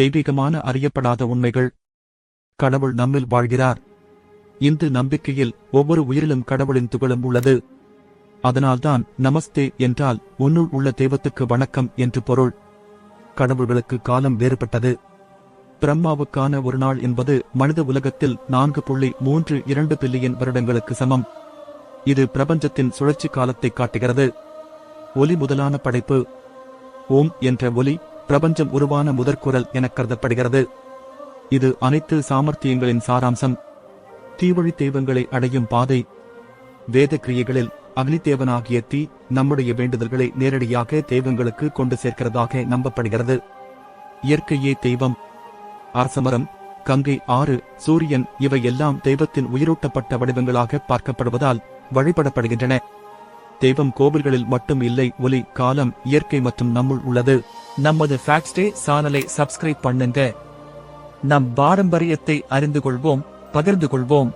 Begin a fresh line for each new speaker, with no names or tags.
தெய்வீகமான அறியப்படாத உண்மைகள். கடவுள் நம்மில் வாழ்கிறார். இந்து நம்பிக்கையில் ஒவ்வொரு உயிரிலும் கடவுளின் துகளும் உள்ளது. அதனால்தான் நமஸ்தே என்றால் உன்னுள் உள்ள தெய்வத்துக்கு வணக்கம் என்று பொருள். கடவுள்களுக்கு காலம் வேறுபட்டது. பிரம்மாவுக்கான ஒரு நாள் என்பது மனித உலகத்தில் 4.32 பில்லியன் வருடங்களுக்கு சமம். இது பிரபஞ்சத்தின் சுழற்சி காலத்தை காட்டுகிறது. ஒலி முதலான படைப்பு. ஓம் என்ற ஒலி பிரபஞ்சம் உருவான முதற்குரல் எனக் கருதப்படுகிறது. இது அனைத்து சாமர்த்தியங்களின் சாராம்சம். தீவழி தெய்வங்களை அடையும் பாதை. வேத கிரியைகளில் அக்னிதேவனாகிய தீ நம்முடைய வேண்டுதல்களை நேரடியாக தெய்வங்களுக்கு கொண்டு சேர்க்கிறதாக நம்பப்படுகிறது. இயற்கையே தெய்வம். அரசமரம், கங்கை, ஆறு, சூரியன் இவையெல்லாம் தெய்வத்தின் உயிரூட்டப்பட்ட வடிவங்களாக பார்க்கப்படுவதால் வழிபடப்படுகின்றன. தெய்வம் கோவில்களில் மட்டும் இல்லை, ஒலி, காலம், இயற்கை மற்றும் நம்முள் உள்ளது. நமது ஃபேக்ட்ஸ் டே சேனலை சப்ஸ்கிரைப் பண்ணுங்க. நம் பாரம்பரியத்தை அறிந்து கொள்வோம், பகிர்ந்து கொள்வோம்.